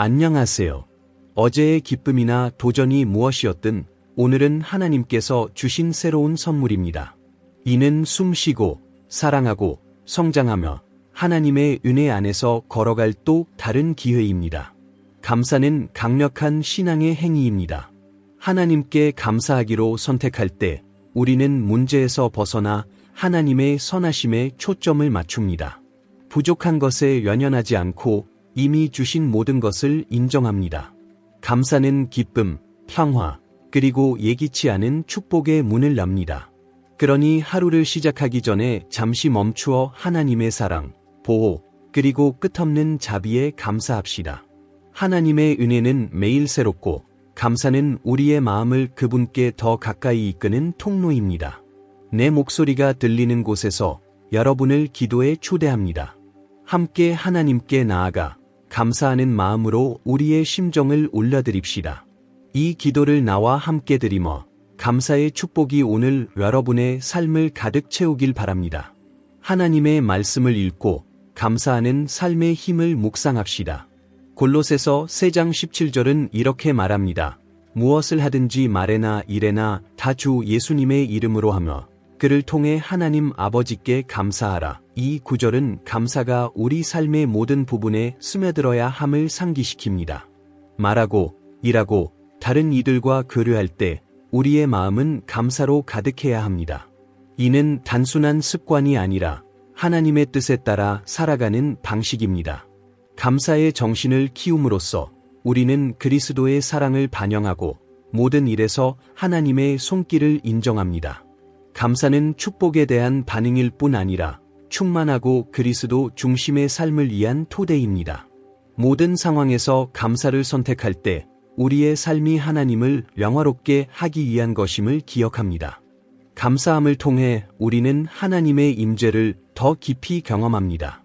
안녕하세요. 어제의 기쁨이나 도전이 무엇이었든 오늘은 하나님께서 주신 새로운 선물입니다. 이는 숨쉬고 사랑하고 성장하며 하나님의 은혜 안에서 걸어갈 또 다른 기회입니다. 감사는 강력한 신앙의 행위입니다. 하나님께 감사하기로 선택할 때 우리는 문제에서 벗어나 하나님의 선하심에 초점을 맞춥니다. 부족한 것에 연연하지 않고 이미 주신 모든 것을 인정합니다. 감사는 기쁨, 평화, 그리고 예기치 않은 축복의 문을 엽니다. 그러니 하루를 시작하기 전에 잠시 멈추어 하나님의 사랑, 보호, 그리고 끝없는 자비에 감사합시다. 하나님의 은혜는 매일 새롭고 감사는 우리의 마음을 그분께 더 가까이 이끄는 통로입니다. 내 목소리가 들리는 곳에서 여러분을 기도에 초대합니다. 함께 하나님께 나아가 감사하는 마음으로 우리의 심정을 올려드립시다. 이 기도를 나와 함께 드리며 감사의 축복이 오늘 여러분의 삶을 가득 채우길 바랍니다. 하나님의 말씀을 읽고 감사하는 삶의 힘을 묵상합시다. 골로새서 3장 17절은 이렇게 말합니다. 무엇을 하든지 말에나 일에나 다 주 예수님의 이름으로 하며 그를 통해 하나님 아버지께 감사하라. 이 구절은 감사가 우리 삶의 모든 부분에 스며들어야 함을 상기시킵니다. 말하고 일하고 다른 이들과 교류할 때 우리의 마음은 감사로 가득해야 합니다. 이는 단순한 습관이 아니라 하나님의 뜻에 따라 살아가는 방식입니다. 감사의 정신을 키움으로써 우리는 그리스도의 사랑을 반영하고 모든 일에서 하나님의 손길을 인정합니다. 감사는 축복에 대한 반응일 뿐 아니라 충만하고 그리스도 중심의 삶을 위한 토대입니다. 모든 상황에서 감사를 선택할 때 우리의 삶이 하나님을 영화롭게 하기 위한 것임을 기억합니다. 감사함을 통해 우리는 하나님의 임재를 더 깊이 경험합니다.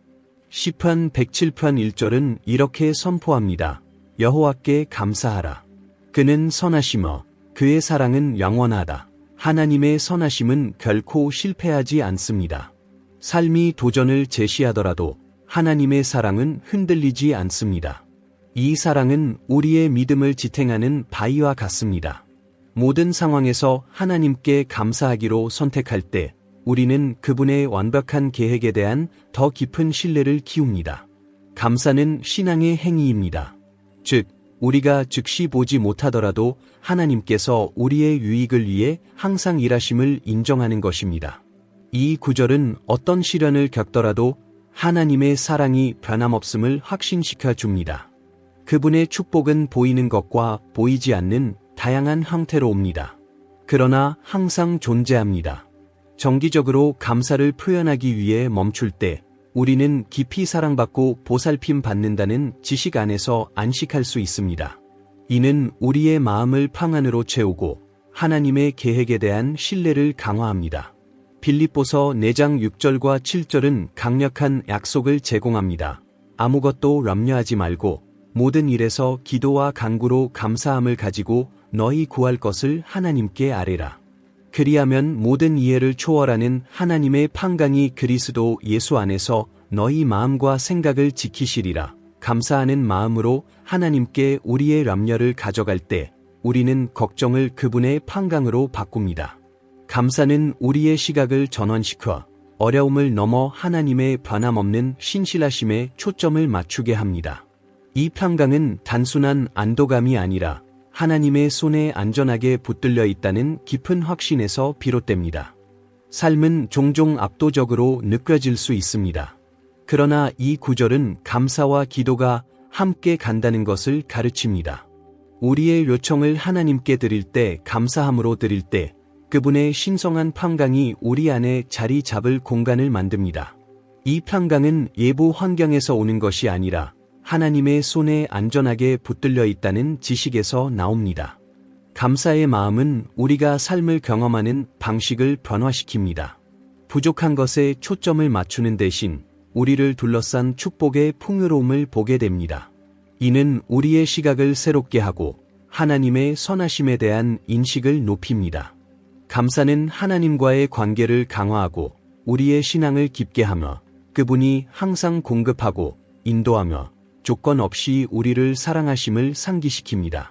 시편 107편 1절은 이렇게 선포합니다. 여호와께 감사하라. 그는 선하시며 그의 사랑은 영원하다. 하나님의 선하심은 결코 실패하지 않습니다. 삶이 도전을 제시하더라도 하나님의 사랑은 흔들리지 않습니다. 이 사랑은 우리의 믿음을 지탱하는 바위와 같습니다. 모든 상황에서 하나님께 감사하기로 선택할 때 우리는 그분의 완벽한 계획에 대한 더 깊은 신뢰를 키웁니다. 감사는 신앙의 행위입니다. 즉, 우리가 즉시 보지 못하더라도 하나님께서 우리의 유익을 위해 항상 일하심을 인정하는 것입니다. 이 구절은 어떤 시련을 겪더라도 하나님의 사랑이 변함없음을 확신시켜 줍니다. 그분의 축복은 보이는 것과 보이지 않는 다양한 형태로 옵니다. 그러나 항상 존재합니다. 정기적으로 감사를 표현하기 위해 멈출 때 우리는 깊이 사랑받고 보살핌 받는다는 지식 안에서 안식할 수 있습니다. 이는 우리의 마음을 평안으로 채우고 하나님의 계획에 대한 신뢰를 강화합니다. 빌립보서 4장 6절과 7절은 강력한 약속을 제공합니다. 아무것도 염려하지 말고 모든 일에서 기도와 간구로 감사함을 가지고 너희 구할 것을 하나님께 아뢰라. 그리하면 모든 이해를 초월하는 하나님의 평강이 그리스도 예수 안에서 너희 마음과 생각을 지키시리라. 감사하는 마음으로 하나님께 우리의 염려를 가져갈 때 우리는 걱정을 그분의 평강으로 바꿉니다. 감사는 우리의 시각을 전환시켜 어려움을 넘어 하나님의 변함없는 신실하심에 초점을 맞추게 합니다. 이 평강은 단순한 안도감이 아니라 하나님의 손에 안전하게 붙들려 있다는 깊은 확신에서 비롯됩니다. 삶은 종종 압도적으로 느껴질 수 있습니다. 그러나 이 구절은 감사와 기도가 함께 간다는 것을 가르칩니다. 우리의 요청을 하나님께 드릴 때 감사함으로 드릴 때 그분의 신성한 평강이 우리 안에 자리 잡을 공간을 만듭니다. 이 평강은 예부 환경에서 오는 것이 아니라 하나님의 손에 안전하게 붙들려 있다는 지식에서 나옵니다. 감사의 마음은 우리가 삶을 경험하는 방식을 변화시킵니다. 부족한 것에 초점을 맞추는 대신 우리를 둘러싼 축복의 풍요로움을 보게 됩니다. 이는 우리의 시각을 새롭게 하고 하나님의 선하심에 대한 인식을 높입니다. 감사는 하나님과의 관계를 강화하고 우리의 신앙을 깊게 하며 그분이 항상 공급하고 인도하며 조건 없이 우리를 사랑하심을 상기시킵니다.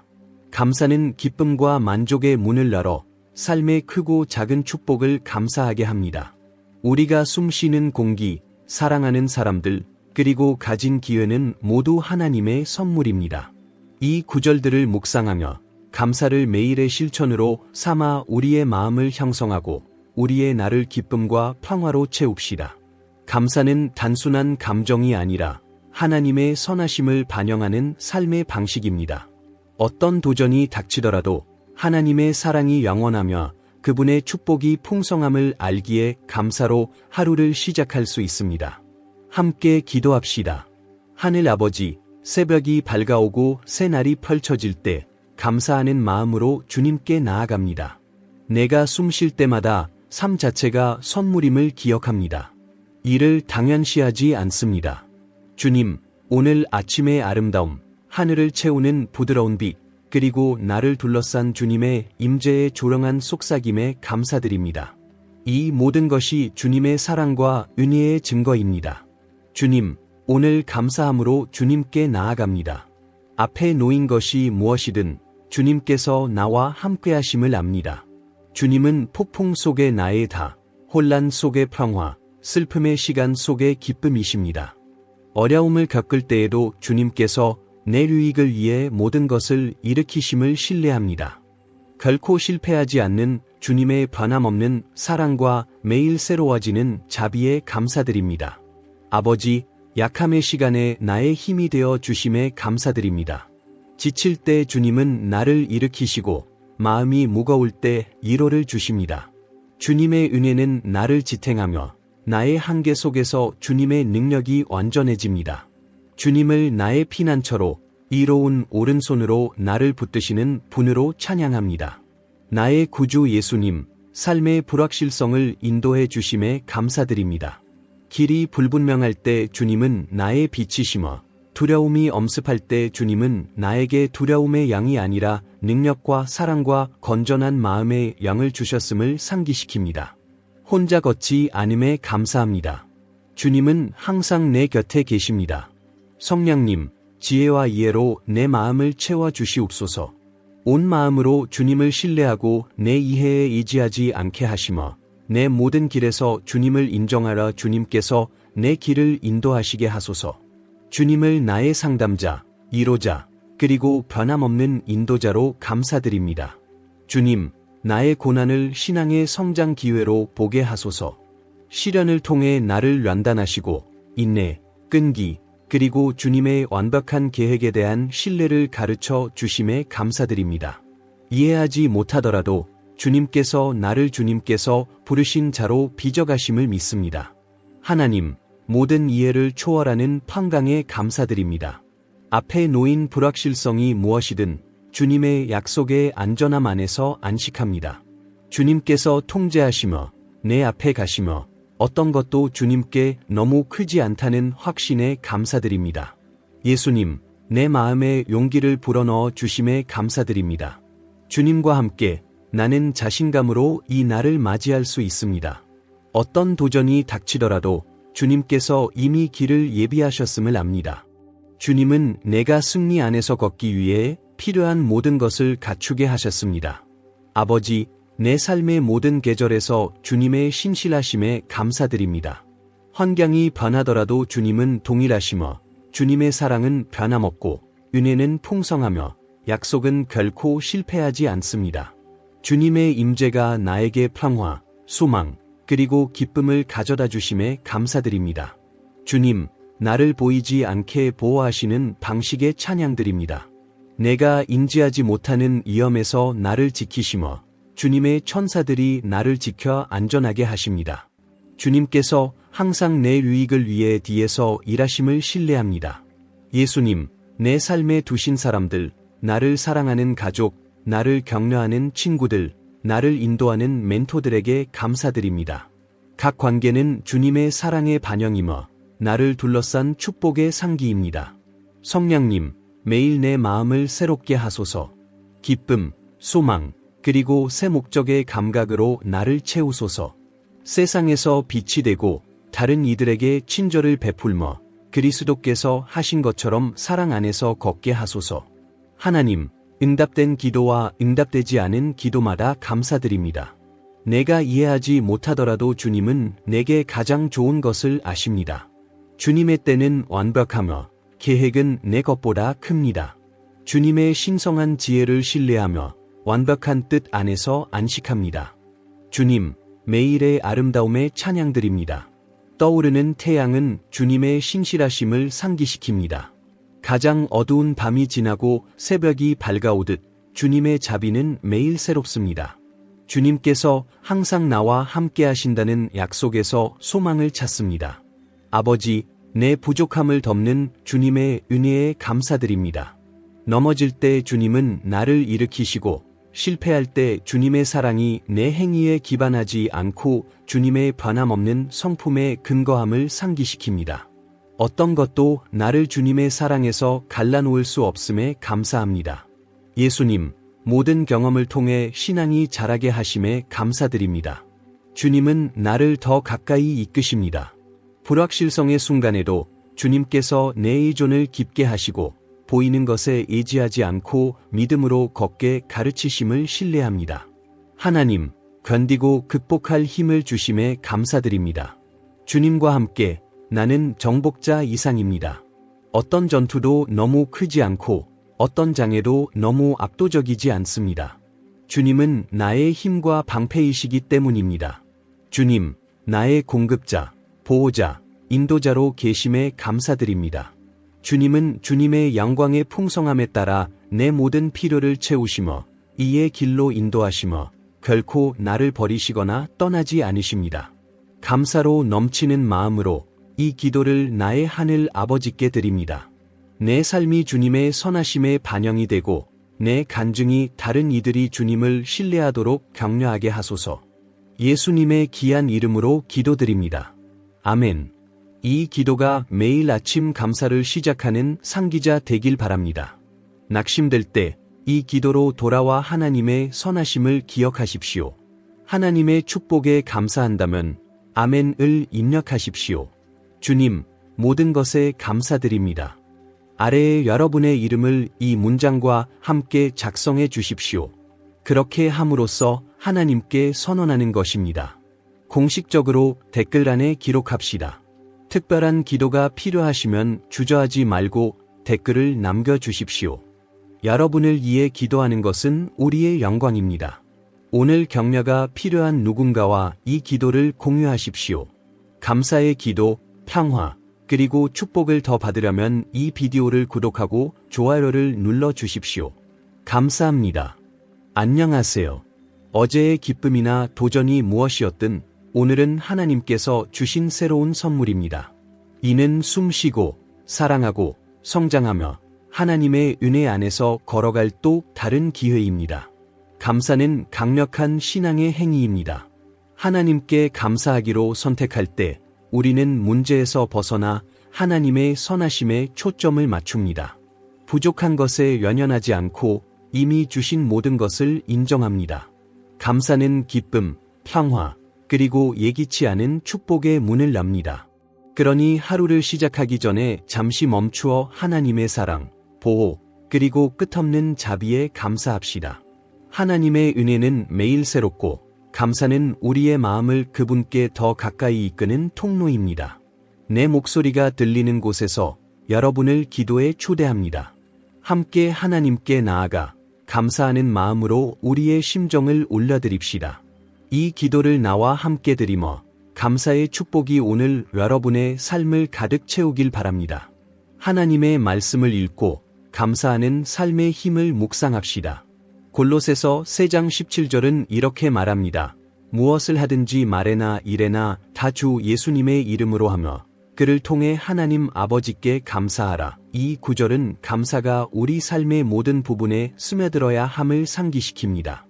감사는 기쁨과 만족의 문을 열어 삶의 크고 작은 축복을 감사하게 합니다. 우리가 숨쉬는 공기, 사랑하는 사람들, 그리고 가진 기회는 모두 하나님의 선물입니다. 이 구절들을 묵상하며 감사를 매일의 실천으로 삼아 우리의 마음을 형성하고 우리의 날을 기쁨과 평화로 채웁시다. 감사는 단순한 감정이 아니라 하나님의 선하심을 반영하는 삶의 방식입니다. 어떤 도전이 닥치더라도 하나님의 사랑이 영원하며 그분의 축복이 풍성함을 알기에 감사로 하루를 시작할 수 있습니다. 함께 기도합시다. 하늘 아버지, 새벽이 밝아오고 새날이 펼쳐질 때 감사하는 마음으로 주님께 나아갑니다. 내가 숨 쉴 때마다 삶 자체가 선물임을 기억합니다. 이를 당연시하지 않습니다. 주님, 오늘 아침의 아름다움, 하늘을 채우는 부드러운 빛, 그리고 나를 둘러싼 주님의 임재의 조령한 속삭임에 감사드립니다. 이 모든 것이 주님의 사랑과 은혜의 증거입니다. 주님, 오늘 감사함으로 주님께 나아갑니다. 앞에 놓인 것이 무엇이든 주님께서 나와 함께하심을 압니다. 주님은 폭풍 속의 나의 다, 혼란 속의 평화, 슬픔의 시간 속의 기쁨이십니다. 어려움을 겪을 때에도 주님께서 내 유익을 위해 모든 것을 일으키심을 신뢰합니다. 결코 실패하지 않는 주님의 변함없는 사랑과 매일 새로워지는 자비에 감사드립니다. 아버지, 약함의 시간에 나의 힘이 되어 주심에 감사드립니다. 지칠 때 주님은 나를 일으키시고 마음이 무거울 때 위로를 주십니다. 주님의 은혜는 나를 지탱하며 나의 한계 속에서 주님의 능력이 완전해집니다. 주님을 나의 피난처로 이로운 오른손으로 나를 붙드시는 분으로 찬양합니다. 나의 구주 예수님, 삶의 불확실성을 인도해 주심에 감사드립니다. 길이 불분명할 때 주님은 나의 빛이시며 두려움이 엄습할 때 주님은 나에게 두려움의 양이 아니라 능력과 사랑과 건전한 마음의 양을 주셨음을 상기시킵니다. 혼자 걷지 않음에 감사합니다. 주님은 항상 내 곁에 계십니다. 성령님, 지혜와 이해로 내 마음을 채워주시옵소서. 온 마음으로 주님을 신뢰하고 내 이해에 의지하지 않게 하시며 내 모든 길에서 주님을 인정하라. 주님께서 내 길을 인도하시게 하소서. 주님을 나의 상담자, 위로자, 그리고 변함없는 인도자로 감사드립니다. 주님, 나의 고난을 신앙의 성장 기회로 보게 하소서. 시련을 통해 나를 연단하시고 인내, 끈기, 그리고 주님의 완벽한 계획에 대한 신뢰를 가르쳐 주심에 감사드립니다. 이해하지 못하더라도 주님께서 나를 주님께서 부르신 자로 빚어가심을 믿습니다. 하나님, 모든 이해를 초월하는 평강에 감사드립니다. 앞에 놓인 불확실성이 무엇이든 주님의 약속의 안전함 안에서 안식합니다. 주님께서 통제하시며 내 앞에 가시며 어떤 것도 주님께 너무 크지 않다는 확신에 감사드립니다. 예수님, 내 마음에 용기를 불어넣어 주심에 감사드립니다. 주님과 함께 나는 자신감으로 이 날을 맞이할 수 있습니다. 어떤 도전이 닥치더라도 주님께서 이미 길을 예비하셨음을 압니다. 주님은 내가 승리 안에서 걷기 위해 필요한 모든 것을 갖추게 하셨습니다. 아버지, 내 삶의 모든 계절에서 주님의 신실하심에 감사드립니다. 환경이 변하더라도 주님은 동일하시며 주님의 사랑은 변함없고 은혜는 풍성하며 약속은 결코 실패하지 않습니다. 주님의 임재가 나에게 평화, 소망, 그리고 기쁨을 가져다 주심에 감사드립니다. 주님, 나를 보이지 않게 보호하시는 방식에 찬양드립니다. 내가 인지하지 못하는 위험에서 나를 지키시며 주님의 천사들이 나를 지켜 안전하게 하십니다. 주님께서 항상 내 유익을 위해 뒤에서 일하심을 신뢰합니다. 예수님, 내 삶에 두신 사람들, 나를 사랑하는 가족, 나를 격려하는 친구들, 나를 인도하는 멘토들에게 감사드립니다. 각 관계는 주님의 사랑의 반영이며 나를 둘러싼 축복의 상기입니다. 성령님, 매일 내 마음을 새롭게 하소서. 기쁨, 소망, 그리고 새 목적의 감각으로 나를 채우소서. 세상에서 빛이 되고 다른 이들에게 친절을 베풀며 그리스도께서 하신 것처럼 사랑 안에서 걷게 하소서. 하나님, 응답된 기도와 응답되지 않은 기도마다 감사드립니다. 내가 이해하지 못하더라도 주님은 내게 가장 좋은 것을 아십니다. 주님의 때는 완벽하며 계획은 내 것보다 큽니다. 주님의 신성한 지혜를 신뢰하며 완벽한 뜻 안에서 안식합니다. 주님, 매일의 아름다움에 찬양드립니다. 떠오르는 태양은 주님의 신실하심을 상기시킵니다. 가장 어두운 밤이 지나고 새벽이 밝아오듯 주님의 자비는 매일 새롭습니다. 주님께서 항상 나와 함께 하신다는 약속에서 소망을 찾습니다. 아버지, 내 부족함을 덮는 주님의 은혜에 감사드립니다. 넘어질 때 주님은 나를 일으키시고 실패할 때 주님의 사랑이 내 행위에 기반하지 않고 주님의 변함없는 성품에 근거함을 상기시킵니다. 어떤 것도 나를 주님의 사랑에서 갈라놓을 수 없음에 감사합니다. 예수님, 모든 경험을 통해 신앙이 자라게 하심에 감사드립니다. 주님은 나를 더 가까이 이끄십니다. 불확실성의 순간에도 주님께서 내 의존을 깊게 하시고 보이는 것에 의지하지 않고 믿음으로 걷게 가르치심을 신뢰합니다. 하나님, 견디고 극복할 힘을 주심에 감사드립니다. 주님과 함께 나는 정복자 이상입니다. 어떤 전투도 너무 크지 않고 어떤 장애도 너무 압도적이지 않습니다. 주님은 나의 힘과 방패이시기 때문입니다. 주님, 나의 공급자, 보호자, 인도자로 계심에 감사드립니다. 주님은 주님의 영광의 풍성함에 따라 내 모든 필요를 채우시며 이의 길로 인도하시며 결코 나를 버리시거나 떠나지 않으십니다. 감사로 넘치는 마음으로 이 기도를 나의 하늘 아버지께 드립니다. 내 삶이 주님의 선하심에 반영이 되고 내 간증이 다른 이들이 주님을 신뢰하도록 격려하게 하소서. 예수님의 귀한 이름으로 기도드립니다. 아멘. 이 기도가 매일 아침 감사를 시작하는 상기자 되길 바랍니다. 낙심될 때 이 기도로 돌아와 하나님의 선하심을 기억하십시오. 하나님의 축복에 감사한다면 아멘을 입력하십시오. 주님, 모든 것에 감사드립니다. 아래에 여러분의 이름을 이 문장과 함께 작성해 주십시오. 그렇게 함으로써 하나님께 선언하는 것입니다. 공식적으로 댓글란에 기록합시다. 특별한 기도가 필요하시면 주저하지 말고 댓글을 남겨주십시오. 여러분을 위해 기도하는 것은 우리의 영광입니다. 오늘 격려가 필요한 누군가와 이 기도를 공유하십시오. 감사의 기도, 평화, 그리고 축복을 더 받으려면 이 비디오를 구독하고 좋아요를 눌러주십시오. 감사합니다. 안녕하세요. 어제의 기쁨이나 도전이 무엇이었든 오늘은 하나님께서 주신 새로운 선물입니다. 이는 숨쉬고 사랑하고 성장하며 하나님의 은혜 안에서 걸어갈 또 다른 기회입니다. 감사는 강력한 신앙의 행위입니다. 하나님께 감사하기로 선택할 때 우리는 문제에서 벗어나 하나님의 선하심에 초점을 맞춥니다. 부족한 것에 연연하지 않고 이미 주신 모든 것을 인정합니다. 감사는 기쁨, 평화, 그리고 예기치 않은 축복의 문을 엽니다. 그러니 하루를 시작하기 전에 잠시 멈추어 하나님의 사랑, 보호, 그리고 끝없는 자비에 감사합시다. 하나님의 은혜는 매일 새롭고 감사는 우리의 마음을 그분께 더 가까이 이끄는 통로입니다. 내 목소리가 들리는 곳에서 여러분을 기도에 초대합니다. 함께 하나님께 나아가 감사하는 마음으로 우리의 심정을 올려드립시다. 이 기도를 나와 함께 드리며 감사의 축복이 오늘 여러분의 삶을 가득 채우길 바랍니다. 하나님의 말씀을 읽고 감사하는 삶의 힘을 묵상합시다. 골로새서 3장 17절은 이렇게 말합니다. 무엇을 하든지 말에나 일에나 다 주 예수님의 이름으로 하며 그를 통해 하나님 아버지께 감사하라. 이 구절은 감사가 우리 삶의 모든 부분에 스며들어야 함을 상기시킵니다.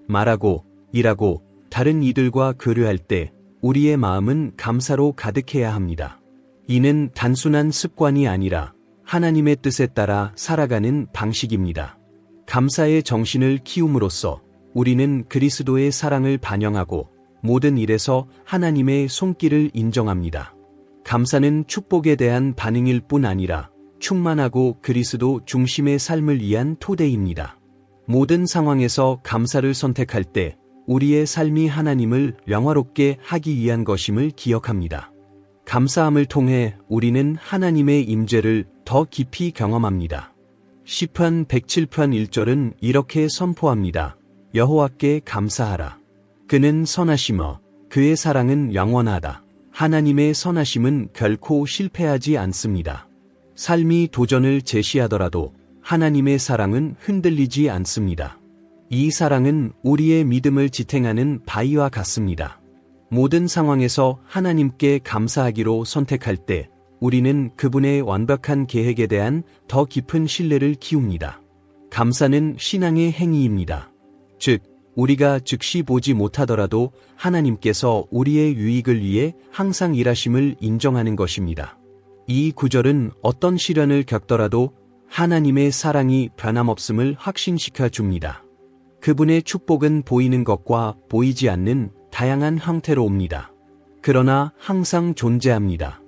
말하고 일하고 다른 이들과 교류할 때 우리의 마음은 감사로 가득해야 합니다. 이는 단순한 습관이 아니라 하나님의 뜻에 따라 살아가는 방식입니다. 감사의 정신을 키움으로써 우리는 그리스도의 사랑을 반영하고 모든 일에서 하나님의 손길을 인정합니다. 감사는 축복에 대한 반응일 뿐 아니라 충만하고 그리스도 중심의 삶을 위한 토대입니다. 모든 상황에서 감사를 선택할 때 우리의 삶이 하나님을 영화롭게 하기 위한 것임을 기억합니다. 감사함을 통해 우리는 하나님의 임재를 더 깊이 경험합니다. 시편 107편 1절은 이렇게 선포합니다. 여호와께 감사하라. 그는 선하시며 그의 사랑은 영원하다. 하나님의 선하심은 결코 실패하지 않습니다. 삶이 도전을 제시하더라도 하나님의 사랑은 흔들리지 않습니다. 이 사랑은 우리의 믿음을 지탱하는 바위와 같습니다. 모든 상황에서 하나님께 감사하기로 선택할 때 우리는 그분의 완벽한 계획에 대한 더 깊은 신뢰를 키웁니다. 감사는 신앙의 행위입니다. 즉, 우리가 즉시 보지 못하더라도 하나님께서 우리의 유익을 위해 항상 일하심을 인정하는 것입니다. 이 구절은 어떤 시련을 겪더라도 하나님의 사랑이 변함없음을 확신시켜 줍니다. 그분의 축복은 보이는 것과 보이지 않는 다양한 형태로 옵니다. 그러나 항상 존재합니다.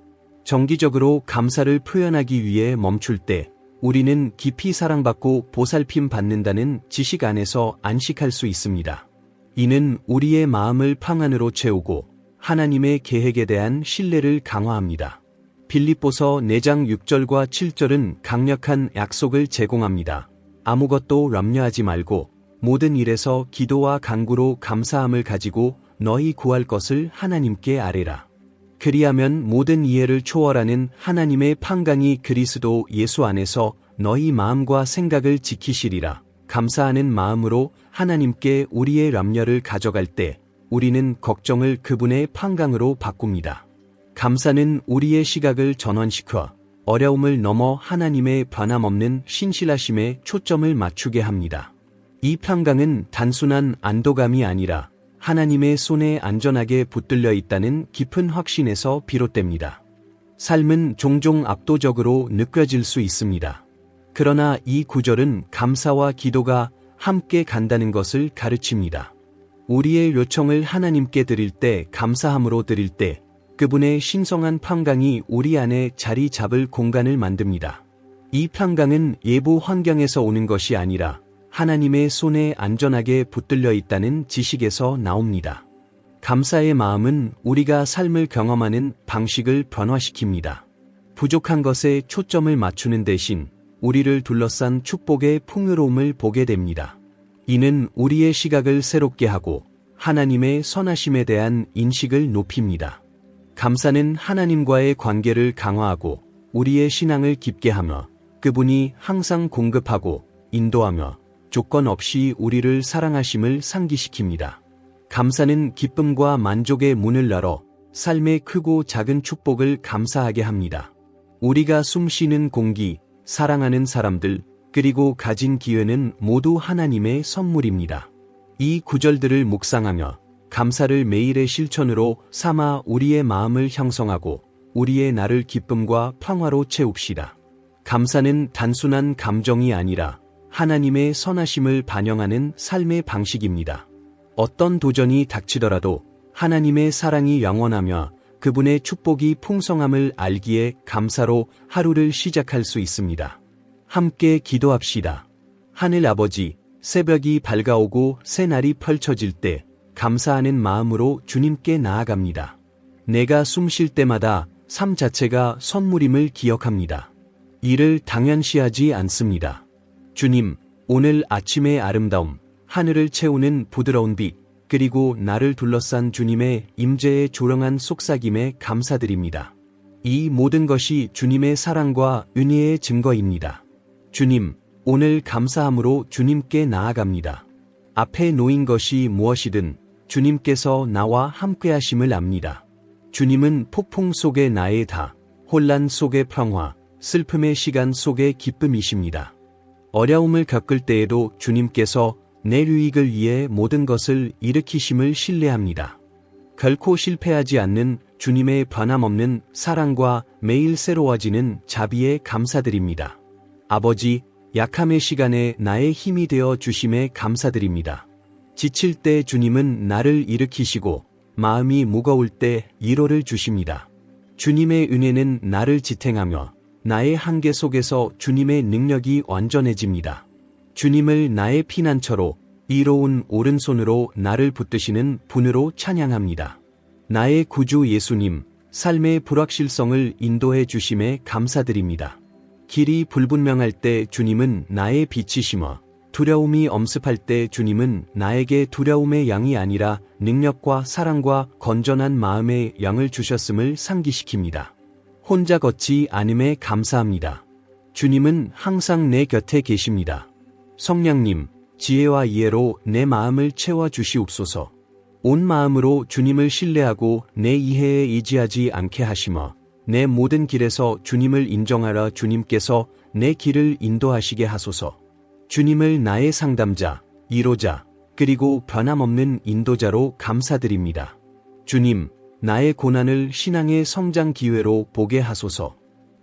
정기적으로 감사를 표현하기 위해 멈출 때 우리는 깊이 사랑받고 보살핌 받는다는 지식 안에서 안식할 수 있습니다. 이는 우리의 마음을 평안으로 채우고 하나님의 계획에 대한 신뢰를 강화합니다. 빌립보서 4장 6절과 7절은 강력한 약속을 제공합니다. 아무것도 염려하지 말고 모든 일에서 기도와 간구로 감사함을 가지고 너희 구할 것을 하나님께 아뢰라. 그리하면 모든 이해를 초월하는 하나님의 평강이 그리스도 예수 안에서 너희 마음과 생각을 지키시리라. 감사하는 마음으로 하나님께 우리의 염려를 가져갈 때 우리는 걱정을 그분의 평강으로 바꿉니다. 감사는 우리의 시각을 전환시켜 어려움을 넘어 하나님의 변함없는 신실하심에 초점을 맞추게 합니다. 이 평강은 단순한 안도감이 아니라 하나님의 손에 안전하게 붙들려 있다는 깊은 확신에서 비롯됩니다. 삶은 종종 압도적으로 느껴질 수 있습니다. 그러나 이 구절은 감사와 기도가 함께 간다는 것을 가르칩니다. 우리의 요청을 하나님께 드릴 때 감사함으로 드릴 때 그분의 신성한 평강이 우리 안에 자리 잡을 공간을 만듭니다. 이 평강은 예부 환경에서 오는 것이 아니라 하나님의 손에 안전하게 붙들려 있다는 지식에서 나옵니다. 감사의 마음은 우리가 삶을 경험하는 방식을 변화시킵니다. 부족한 것에 초점을 맞추는 대신 우리를 둘러싼 축복의 풍요로움을 보게 됩니다. 이는 우리의 시각을 새롭게 하고 하나님의 선하심에 대한 인식을 높입니다. 감사는 하나님과의 관계를 강화하고 우리의 신앙을 깊게 하며 그분이 항상 공급하고 인도하며 조건 없이 우리를 사랑하심을 상기시킵니다. 감사는 기쁨과 만족의 문을 열어 삶의 크고 작은 축복을 감사하게 합니다. 우리가 숨 쉬는 공기, 사랑하는 사람들, 그리고 가진 기회는 모두 하나님의 선물입니다. 이 구절들을 묵상하며 감사를 매일의 실천으로 삼아 우리의 마음을 형성하고 우리의 날을 기쁨과 평화로 채웁시다. 감사는 단순한 감정이 아니라 하나님의 선하심을 반영하는 삶의 방식입니다. 어떤 도전이 닥치더라도 하나님의 사랑이 영원하며 그분의 축복이 풍성함을 알기에 감사로 하루를 시작할 수 있습니다. 함께 기도합시다. 하늘 아버지, 새벽이 밝아오고 새날이 펼쳐질 때 감사하는 마음으로 주님께 나아갑니다. 내가 숨 쉴 때마다 삶 자체가 선물임을 기억합니다. 이를 당연시하지 않습니다. 주님, 오늘 아침의 아름다움, 하늘을 채우는 부드러운 빛, 그리고 나를 둘러싼 주님의 임재의 조령한 속삭임에 감사드립니다. 이 모든 것이 주님의 사랑과 은혜의 증거입니다. 주님, 오늘 감사함으로 주님께 나아갑니다. 앞에 놓인 것이 무엇이든 주님께서 나와 함께하심을 압니다. 주님은 폭풍 속의 나의 다, 혼란 속의 평화, 슬픔의 시간 속의 기쁨이십니다. 어려움을 겪을 때에도 주님께서 내 유익을 위해 모든 것을 일으키심을 신뢰합니다. 결코 실패하지 않는 주님의 변함없는 사랑과 매일 새로워지는 자비에 감사드립니다. 아버지, 약함의 시간에 나의 힘이 되어 주심에 감사드립니다. 지칠 때 주님은 나를 일으키시고 마음이 무거울 때 위로를 주십니다. 주님의 은혜는 나를 지탱하며 나의 한계 속에서 주님의 능력이 완전해집니다. 주님을 나의 피난처로 이로운 오른손으로 나를 붙드시는 분으로 찬양합니다. 나의 구주 예수님, 삶의 불확실성을 인도해 주심에 감사드립니다. 길이 불분명할 때 주님은 나의 빛이시며 두려움이 엄습할 때 주님은 나에게 두려움의 양이 아니라 능력과 사랑과 건전한 마음의 양을 주셨음을 상기시킵니다. 혼자 걷지 않음에 감사합니다. 주님은 항상 내 곁에 계십니다. 성령님, 지혜와 이해로 내 마음을 채워주시옵소서. 온 마음으로 주님을 신뢰하고 내 이해에 의지하지 않게 하시며 내 모든 길에서 주님을 인정하라. 주님께서 내 길을 인도하시게 하소서. 주님을 나의 상담자, 이로자, 그리고 변함없는 인도자로 감사드립니다. 주님, 나의 고난을 신앙의 성장 기회로 보게 하소서.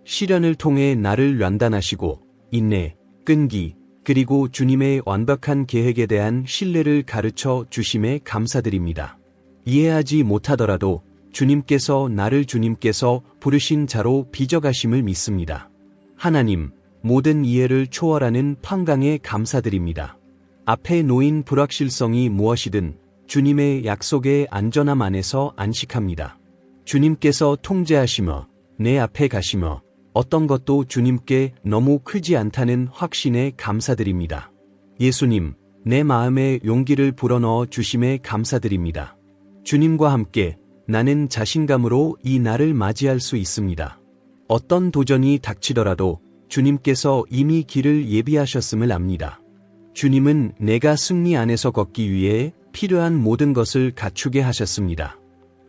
시련을 통해 나를 연단하시고 인내, 끈기, 그리고 주님의 완벽한 계획에 대한 신뢰를 가르쳐 주심에 감사드립니다. 이해하지 못하더라도 주님께서 나를 주님께서 부르신 자로 빚어가심을 믿습니다. 하나님, 모든 이해를 초월하는 평강에 감사드립니다. 앞에 놓인 불확실성이 무엇이든 주님의 약속의 안전함 안에서 안식합니다. 주님께서 통제하시며 내 앞에 가시며 어떤 것도 주님께 너무 크지 않다는 확신에 감사드립니다. 예수님, 내 마음에 용기를 불어넣어 주심에 감사드립니다. 주님과 함께 나는 자신감으로 이 날을 맞이할 수 있습니다. 어떤 도전이 닥치더라도 주님께서 이미 길을 예비하셨음을 압니다. 주님은 내가 승리 안에서 걷기 위해 필요한 모든 것을 갖추게 하셨습니다.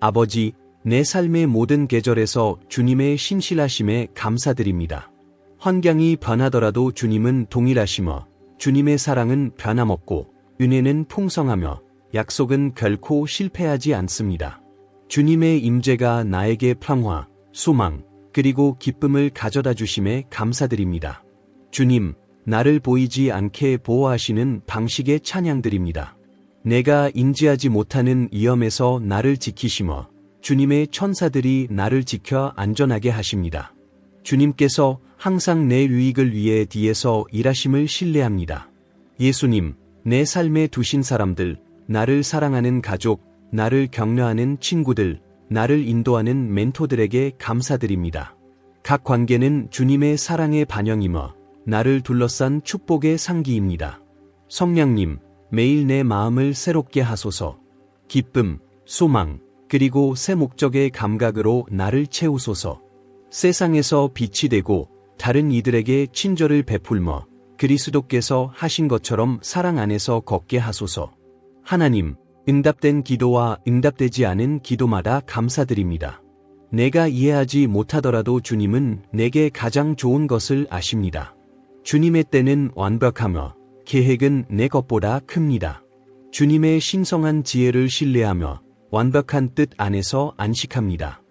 아버지, 내 삶의 모든 계절에서 주님의 신실하심에 감사드립니다. 환경이 변하더라도 주님은 동일하시며 주님의 사랑은 변함없고 은혜는 풍성하며 약속은 결코 실패하지 않습니다. 주님의 임재가 나에게 평화, 소망, 그리고 기쁨을 가져다 주심에 감사드립니다. 주님, 나를 보이지 않게 보호하시는 방식에 찬양드립니다. 내가 인지하지 못하는 위험에서 나를 지키시며 주님의 천사들이 나를 지켜 안전하게 하십니다. 주님께서 항상 내 유익을 위해 뒤에서 일하심을 신뢰합니다. 예수님, 내 삶에 두신 사람들, 나를 사랑하는 가족, 나를 격려하는 친구들, 나를 인도하는 멘토들에게 감사드립니다. 각 관계는 주님의 사랑의 반영이며 나를 둘러싼 축복의 상기입니다. 성령님, 매일 내 마음을 새롭게 하소서. 기쁨, 소망, 그리고 새 목적의 감각으로 나를 채우소서. 세상에서 빛이 되고 다른 이들에게 친절을 베풀며 그리스도께서 하신 것처럼 사랑 안에서 걷게 하소서. 하나님, 응답된 기도와 응답되지 않은 기도마다 감사드립니다. 내가 이해하지 못하더라도 주님은 내게 가장 좋은 것을 아십니다. 주님의 때는 완벽하며 계획은 내 것보다 큽니다. 주님의 신성한 지혜를 신뢰하며 완벽한 뜻 안에서 안식합니다.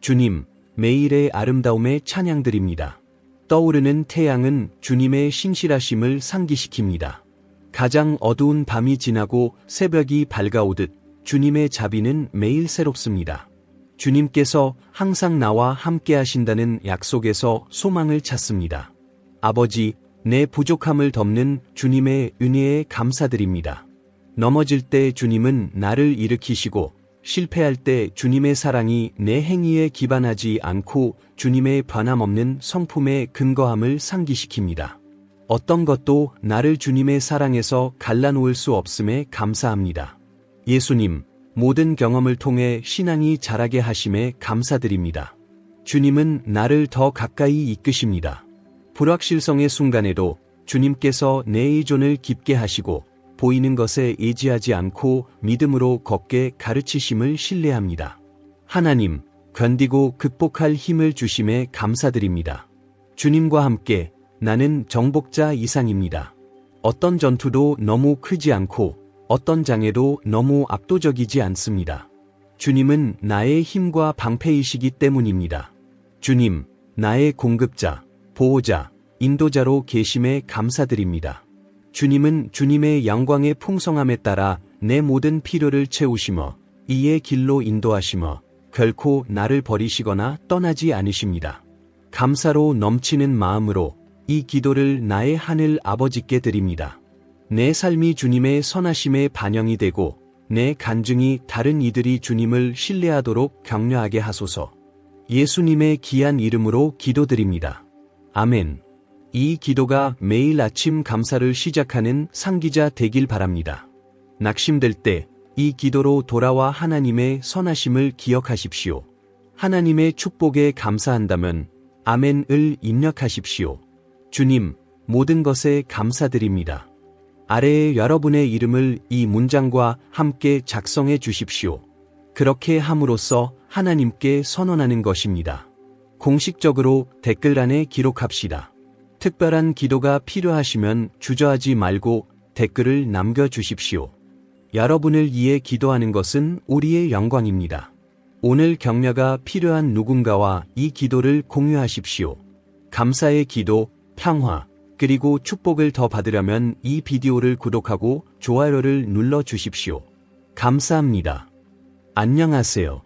주님, 매일의 아름다움에 찬양드립니다. 떠오르는 태양은 주님의 신실하심을 상기시킵니다. 가장 어두운 밤이 지나고 새벽이 밝아오듯 주님의 자비는 매일 새롭습니다. 주님께서 항상 나와 함께 하신다는 약속에서 소망을 찾습니다. 아버지, 내 부족함을 덮는 주님의 은혜에 감사드립니다. 넘어질 때 주님은 나를 일으키시고 실패할 때 주님의 사랑이 내 행위에 기반하지 않고 주님의 변함없는 성품에 근거함을 상기시킵니다. 어떤 것도 나를 주님의 사랑에서 갈라놓을 수 없음에 감사합니다. 예수님, 모든 경험을 통해 신앙이 자라게 하심에 감사드립니다. 주님은 나를 더 가까이 이끄십니다. 불확실성의 순간에도 주님께서 내 의존을 깊게 하시고 보이는 것에 의지하지 않고 믿음으로 걷게 가르치심을 신뢰합니다. 하나님, 견디고 극복할 힘을 주심에 감사드립니다. 주님과 함께 나는 정복자 이상입니다. 어떤 전투도 너무 크지 않고 어떤 장애도 너무 압도적이지 않습니다. 주님은 나의 힘과 방패이시기 때문입니다. 주님, 나의 공급자, 보호자, 인도자로 계심에 감사드립니다. 주님은 주님의 영광의 풍성함에 따라 내 모든 필요를 채우시며 이의 길로 인도하시며 결코 나를 버리시거나 떠나지 않으십니다. 감사로 넘치는 마음으로 이 기도를 나의 하늘 아버지께 드립니다. 내 삶이 주님의 선하심에 반영이 되고 내 간증이 다른 이들이 주님을 신뢰하도록 격려하게 하소서. 예수님의 귀한 이름으로 기도드립니다. 아멘. 이 기도가 매일 아침 감사를 시작하는 상기자 되길 바랍니다. 낙심될 때 이 기도로 돌아와 하나님의 선하심을 기억하십시오. 하나님의 축복에 감사한다면 아멘을 입력하십시오. 주님, 모든 것에 감사드립니다. 아래에 여러분의 이름을 이 문장과 함께 작성해 주십시오. 그렇게 함으로써 하나님께 선언하는 것입니다. 공식적으로 댓글란에 기록합시다. 특별한 기도가 필요하시면 주저하지 말고 댓글을 남겨주십시오. 여러분을 위해 기도하는 것은 우리의 영광입니다. 오늘 격려가 필요한 누군가와 이 기도를 공유하십시오. 감사의 기도, 평화, 그리고 축복을 더 받으려면 이 비디오를 구독하고 좋아요를 눌러주십시오. 감사합니다. 안녕하세요.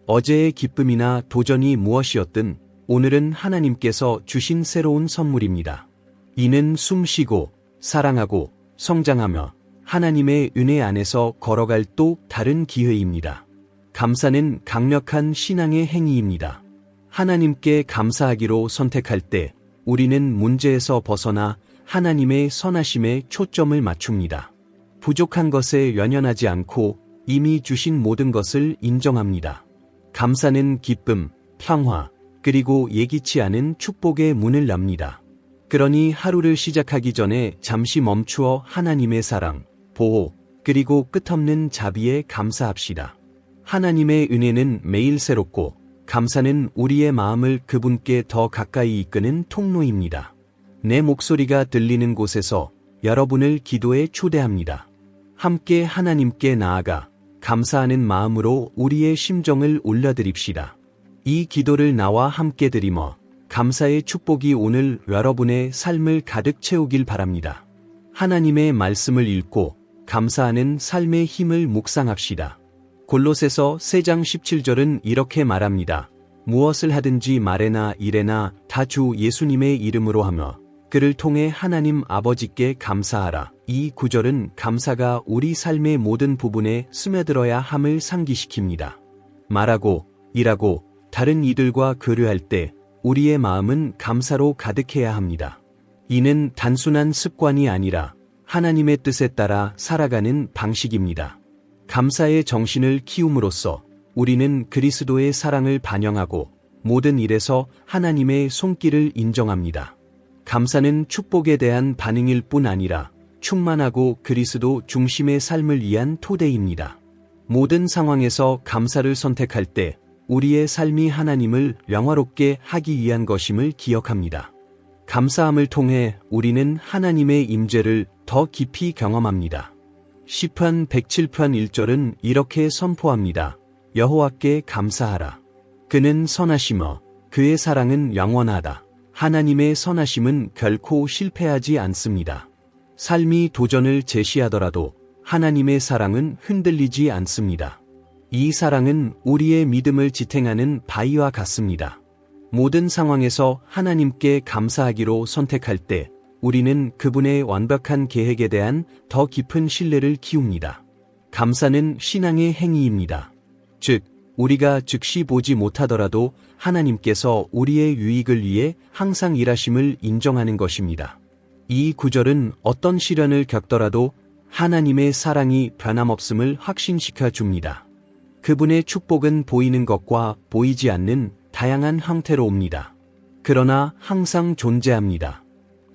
어제의 기쁨이나 도전이 무엇이었든 오늘은 하나님께서 주신 새로운 선물입니다. 이는 숨쉬고 사랑하고 성장하며 하나님의 은혜 안에서 걸어갈 또 다른 기회입니다. 감사는 강력한 신앙의 행위입니다. 하나님께 감사하기로 선택할 때 우리는 문제에서 벗어나 하나님의 선하심에 초점을 맞춥니다. 부족한 것에 연연하지 않고 이미 주신 모든 것을 인정합니다. 감사는 기쁨, 평화, 그리고 예기치 않은 축복의 문을 엽니다. 그러니 하루를 시작하기 전에 잠시 멈추어 하나님의 사랑, 보호, 그리고 끝없는 자비에 감사합시다. 하나님의 은혜는 매일 새롭고 감사는 우리의 마음을 그분께 더 가까이 이끄는 통로입니다. 내 목소리가 들리는 곳에서 여러분을 기도에 초대합니다. 함께 하나님께 나아가 감사하는 마음으로 우리의 심정을 올려드립시다. 이 기도를 나와 함께 드리며 감사의 축복이 오늘 여러분의 삶을 가득 채우길 바랍니다. 하나님의 말씀을 읽고 감사하는 삶의 힘을 묵상합시다. 골로새서 3장 17절은 이렇게 말합니다. 무엇을 하든지 말에나 일에나 다 주 예수님의 이름으로 하며 그를 통해 하나님 아버지께 감사하라. 이 구절은 감사가 우리 삶의 모든 부분에 스며들어야 함을 상기시킵니다. 말하고 일하고 다른 이들과 교류할 때 우리의 마음은 감사로 가득해야 합니다. 이는 단순한 습관이 아니라 하나님의 뜻에 따라 살아가는 방식입니다. 감사의 정신을 키움으로써 우리는 그리스도의 사랑을 반영하고 모든 일에서 하나님의 손길을 인정합니다. 감사는 축복에 대한 반응일 뿐 아니라 충만하고 그리스도 중심의 삶을 위한 토대입니다. 모든 상황에서 감사를 선택할 때 우리의 삶이 하나님을 영화롭게 하기 위한 것임을 기억합니다. 감사함을 통해 우리는 하나님의 임재를 더 깊이 경험합니다. 시편 107편 1절은 이렇게 선포합니다. 여호와께 감사하라. 그는 선하시며 그의 사랑은 영원하다. 하나님의 선하심은 결코 실패하지 않습니다. 삶이 도전을 제시하더라도 하나님의 사랑은 흔들리지 않습니다. 이 사랑은 우리의 믿음을 지탱하는 바위와 같습니다. 모든 상황에서 하나님께 감사하기로 선택할 때 우리는 그분의 완벽한 계획에 대한 더 깊은 신뢰를 키웁니다. 감사는 신앙의 행위입니다. 즉, 우리가 즉시 보지 못하더라도 하나님께서 우리의 유익을 위해 항상 일하심을 인정하는 것입니다. 이 구절은 어떤 시련을 겪더라도 하나님의 사랑이 변함없음을 확신시켜 줍니다. 그분의 축복은 보이는 것과 보이지 않는 다양한 형태로 옵니다. 그러나 항상 존재합니다.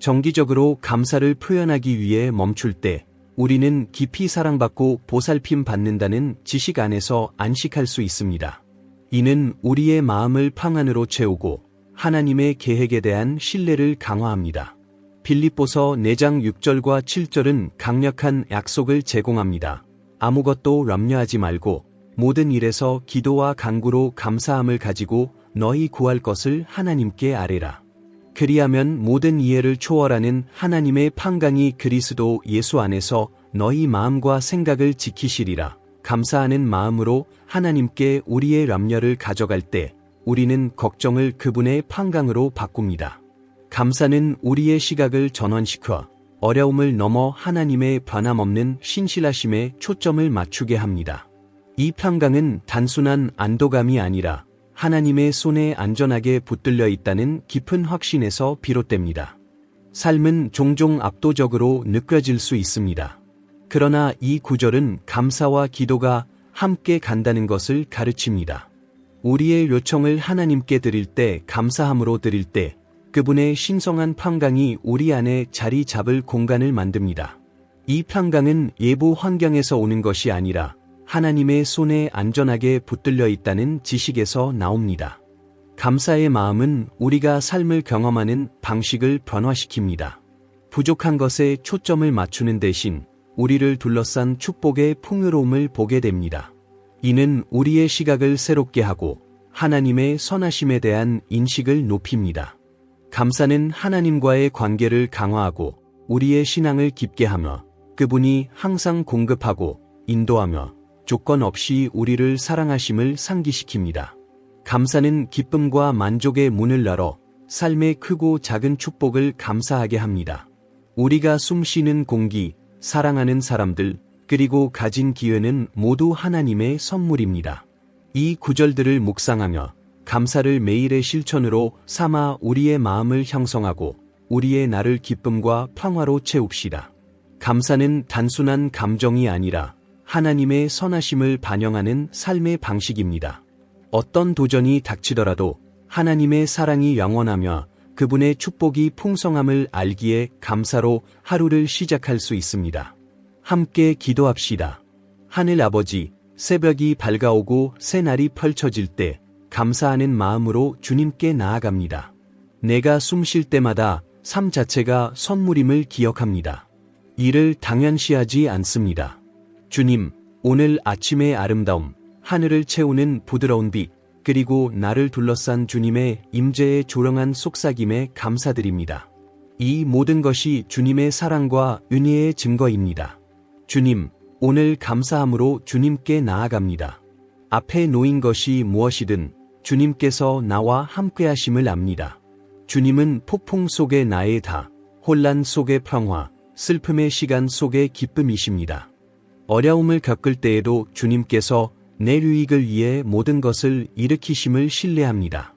정기적으로 감사를 표현하기 위해 멈출 때 우리는 깊이 사랑받고 보살핌 받는다는 지식 안에서 안식할 수 있습니다. 이는 우리의 마음을 평안으로 채우고 하나님의 계획에 대한 신뢰를 강화합니다. 빌립보서 4장 6절과 7절은 강력한 약속을 제공합니다. 아무것도 염려하지 말고 모든 일에서 기도와 간구로 감사함을 가지고 너희 구할 것을 하나님께 아뢰라. 그리하면 모든 이해를 초월하는 하나님의 평강이 그리스도 예수 안에서 너희 마음과 생각을 지키시리라. 감사하는 마음으로 하나님께 우리의 염려를 가져갈 때 우리는 걱정을 그분의 평강으로 바꿉니다. 감사는 우리의 시각을 전환시켜 어려움을 넘어 하나님의 변함없는 신실하심에 초점을 맞추게 합니다. 이 평강은 단순한 안도감이 아니라 하나님의 손에 안전하게 붙들려 있다는 깊은 확신에서 비롯됩니다. 삶은 종종 압도적으로 느껴질 수 있습니다. 그러나 이 구절은 감사와 기도가 함께 간다는 것을 가르칩니다. 우리의 요청을 하나님께 드릴 때, 감사함으로 드릴 때 그분의 신성한 평강이 우리 안에 자리 잡을 공간을 만듭니다. 이 평강은 외부 환경에서 오는 것이 아니라 하나님의 손에 안전하게 붙들려 있다는 지식에서 나옵니다. 감사의 마음은 우리가 삶을 경험하는 방식을 변화시킵니다. 부족한 것에 초점을 맞추는 대신 우리를 둘러싼 축복의 풍요로움을 보게 됩니다. 이는 우리의 시각을 새롭게 하고 하나님의 선하심에 대한 인식을 높입니다. 감사는 하나님과의 관계를 강화하고 우리의 신앙을 깊게 하며 그분이 항상 공급하고 인도하며 조건 없이 우리를 사랑하심을 상기시킵니다. 감사는 기쁨과 만족의 문을 열어 삶의 크고 작은 축복을 감사하게 합니다. 우리가 숨쉬는 공기, 사랑하는 사람들, 그리고 가진 기회는 모두 하나님의 선물입니다. 이 구절들을 묵상하며 감사를 매일의 실천으로 삼아 우리의 마음을 형성하고 우리의 날을 기쁨과 평화로 채웁시다. 감사는 단순한 감정이 아니라 하나님의 선하심을 반영하는 삶의 방식입니다. 어떤 도전이 닥치더라도 하나님의 사랑이 영원하며 그분의 축복이 풍성함을 알기에 감사로 하루를 시작할 수 있습니다. 함께 기도합시다. 하늘 아버지, 새벽이 밝아오고 새날이 펼쳐질 때 감사하는 마음으로 주님께 나아갑니다. 내가 숨 쉴 때마다 삶 자체가 선물임을 기억합니다. 이를 당연시하지 않습니다. 주님, 오늘 아침의 아름다움, 하늘을 채우는 부드러운 빛, 그리고 나를 둘러싼 주님의 임재의 조령한 속삭임에 감사드립니다. 이 모든 것이 주님의 사랑과 은혜의 증거입니다. 주님, 오늘 감사함으로 주님께 나아갑니다. 앞에 놓인 것이 무엇이든 주님께서 나와 함께하심을 압니다. 주님은 폭풍 속의 나의 다, 혼란 속의 평화, 슬픔의 시간 속의 기쁨이십니다. 어려움을 겪을 때에도 주님께서 내 유익을 위해 모든 것을 일으키심을 신뢰합니다.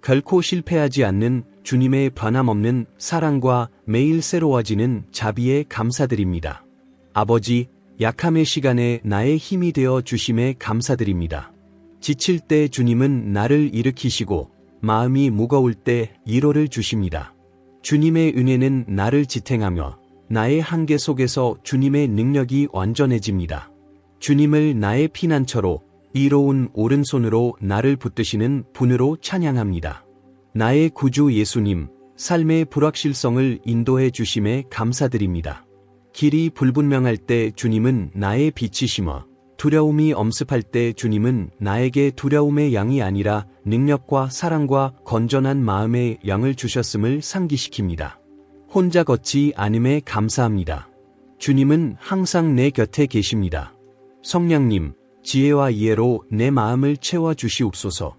결코 실패하지 않는 주님의 변함없는 사랑과 매일 새로워지는 자비에 감사드립니다. 아버지, 약함의 시간에 나의 힘이 되어 주심에 감사드립니다. 지칠 때 주님은 나를 일으키시고 마음이 무거울 때 위로를 주십니다. 주님의 은혜는 나를 지탱하며 나의 한계 속에서 주님의 능력이 완전해집니다. 주님을 나의 피난처로 이로운 오른손으로 나를 붙드시는 분으로 찬양합니다. 나의 구주 예수님, 삶의 불확실성을 인도해 주심에 감사드립니다. 길이 불분명할 때 주님은 나의 빛이시며 두려움이 엄습할 때 주님은 나에게 두려움의 양이 아니라 능력과 사랑과 건전한 마음의 양을 주셨음을 상기시킵니다. 혼자 걷지 않음에 감사합니다. 주님은 항상 내 곁에 계십니다. 성령님, 지혜와 이해로 내 마음을 채워주시옵소서.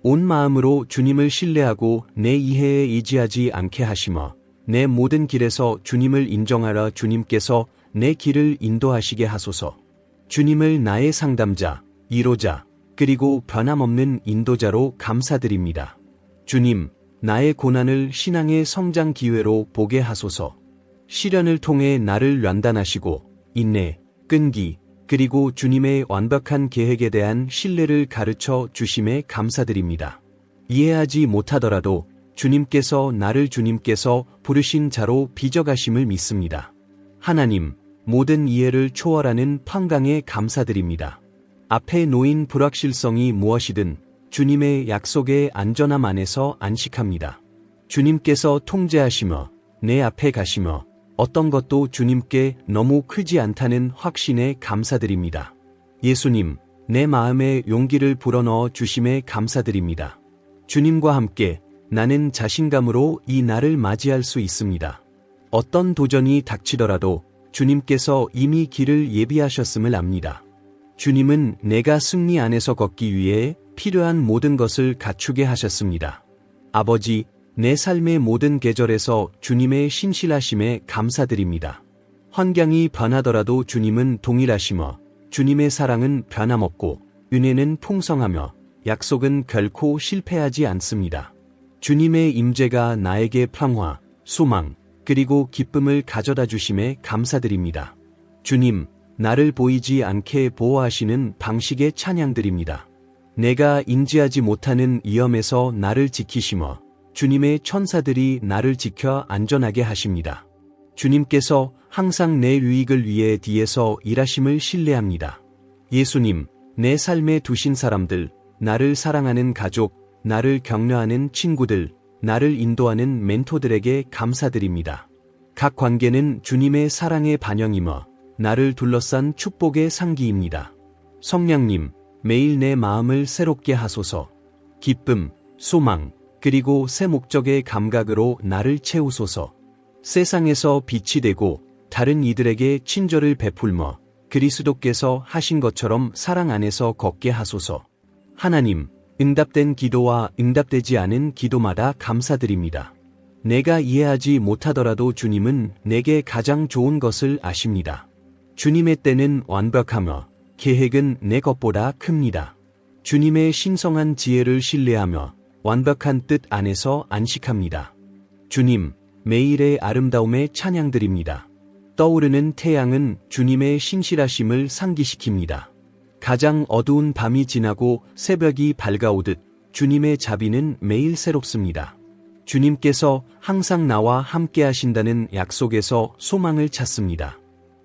온 마음으로 주님을 신뢰하고 내 이해에 의지하지 않게 하시며 내 모든 길에서 주님을 인정하라. 주님께서 내 길을 인도하시게 하소서. 주님을 나의 상담자, 위로자, 그리고 변함없는 인도자로 감사드립니다. 주님, 나의 고난을 신앙의 성장 기회로 보게 하소서. 시련을 통해 나를 연단하시고 인내, 끈기, 그리고 주님의 완벽한 계획에 대한 신뢰를 가르쳐 주심에 감사드립니다. 이해하지 못하더라도 주님께서 나를 주님께서 부르신 자로 빚어가심을 믿습니다. 하나님, 모든 이해를 초월하는 평강에 감사드립니다. 앞에 놓인 불확실성이 무엇이든 주님의 약속의 안전함 안에서 안식합니다. 주님께서 통제하시며 내 앞에 가시며 어떤 것도 주님께 너무 크지 않다는 확신에 감사드립니다. 예수님, 내 마음에 용기를 불어넣어 주심에 감사드립니다. 주님과 함께 나는 자신감으로 이 날을 맞이할 수 있습니다. 어떤 도전이 닥치더라도 주님께서 이미 길을 예비하셨음을 압니다. 주님은 내가 승리 안에서 걷기 위해 필요한 모든 것을 갖추게 하셨습니다. 아버지, 내 삶의 모든 계절에서 주님의 신실하심에 감사드립니다. 환경이 변하더라도 주님은 동일하시며 주님의 사랑은 변함없고 은혜는 풍성하며 약속은 결코 실패하지 않습니다. 주님의 임재가 나에게 평화, 소망, 그리고 기쁨을 가져다 주심에 감사드립니다. 주님, 나를 보이지 않게 보호하시는 방식에 찬양드립니다. 내가 인지하지 못하는 위험에서 나를 지키시며 주님의 천사들이 나를 지켜 안전하게 하십니다. 주님께서 항상 내 유익을 위해 뒤에서 일하심을 신뢰합니다. 예수님, 내 삶에 두신 사람들, 나를 사랑하는 가족, 나를 격려하는 친구들, 나를 인도하는 멘토들에게 감사드립니다. 각 관계는 주님의 사랑의 반영이며 나를 둘러싼 축복의 상기입니다. 성령님, 매일 내 마음을 새롭게 하소서. 기쁨, 소망, 그리고 새 목적의 감각으로 나를 채우소서. 세상에서 빛이 되고 다른 이들에게 친절을 베풀며 그리스도께서 하신 것처럼 사랑 안에서 걷게 하소서. 하나님, 응답된 기도와 응답되지 않은 기도마다 감사드립니다. 내가 이해하지 못하더라도 주님은 내게 가장 좋은 것을 아십니다. 주님의 때는 완벽하며 계획은 내 것보다 큽니다. 주님의 신성한 지혜를 신뢰하며 완벽한 뜻 안에서 안식합니다. 주님, 매일의 아름다움에 찬양드립니다. 떠오르는 태양은 주님의 신실하심을 상기시킵니다. 가장 어두운 밤이 지나고 새벽이 밝아오듯 주님의 자비는 매일 새롭습니다. 주님께서 항상 나와 함께 하신다는 약속에서 소망을 찾습니다.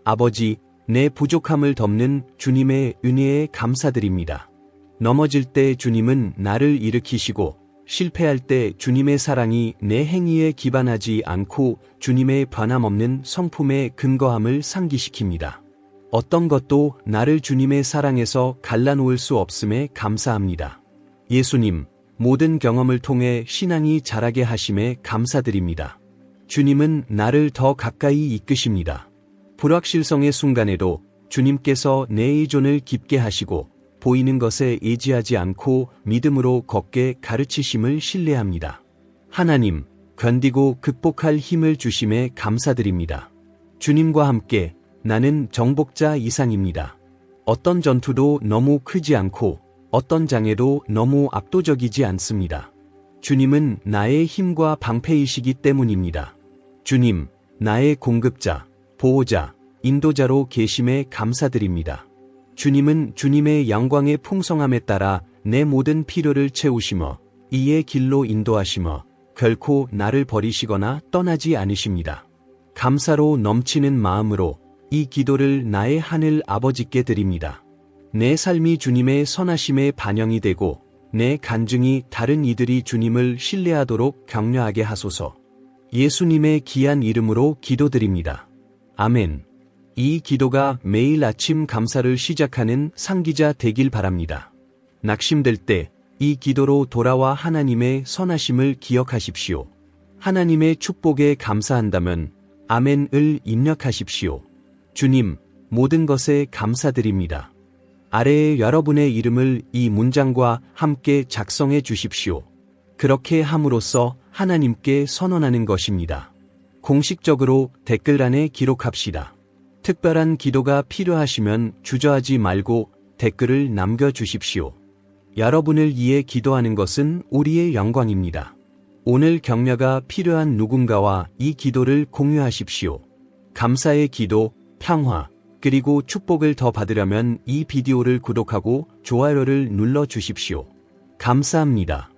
아버지, 내 부족함을 덮는 주님의 은혜에 감사드립니다. 넘어질 때 주님은 나를 일으키시고 실패할 때 주님의 사랑이 내 행위에 기반하지 않고 주님의 변함없는 성품에 근거함을 상기시킵니다. 어떤 것도 나를 주님의 사랑에서 갈라놓을 수 없음에 감사합니다. 예수님, 모든 경험을 통해 신앙이 자라게 하심에 감사드립니다. 주님은 나를 더 가까이 이끄십니다. 불확실성의 순간에도 주님께서 내 의존을 깊게 하시고 보이는 것에 의지하지 않고 믿음으로 걷게 가르치심을 신뢰합니다. 하나님, 견디고 극복할 힘을 주심에 감사드립니다. 주님과 함께 나는 정복자 이상입니다. 어떤 전투도 너무 크지 않고 어떤 장애도 너무 압도적이지 않습니다. 주님은 나의 힘과 방패이시기 때문입니다. 주님, 나의 공급자, 보호자, 인도자로 계심에 감사드립니다. 주님은 주님의 영광의 풍성함에 따라 내 모든 필요를 채우시며 이의 길로 인도하시며 결코 나를 버리시거나 떠나지 않으십니다. 감사로 넘치는 마음으로 이 기도를 나의 하늘 아버지께 드립니다. 내 삶이 주님의 선하심에 반영이 되고 내 간증이 다른 이들이 주님을 신뢰하도록 격려하게 하소서. 예수님의 귀한 이름으로 기도드립니다. 아멘. 이 기도가 매일 아침 감사를 시작하는 상기자 되길 바랍니다. 낙심될 때 이 기도로 돌아와 하나님의 선하심을 기억하십시오. 하나님의 축복에 감사한다면 아멘을 입력하십시오. 주님, 모든 것에 감사드립니다. 아래에 여러분의 이름을 이 문장과 함께 작성해 주십시오. 그렇게 함으로써 하나님께 선언하는 것입니다. 공식적으로 댓글란에 기록합시다. 특별한 기도가 필요하시면 주저하지 말고 댓글을 남겨주십시오. 여러분을 위해 기도하는 것은 우리의 영광입니다. 오늘 격려가 필요한 누군가와 이 기도를 공유하십시오. 감사의 기도, 평화, 그리고 축복을 더 받으려면 이 비디오를 구독하고 좋아요를 눌러 주십시오. 감사합니다.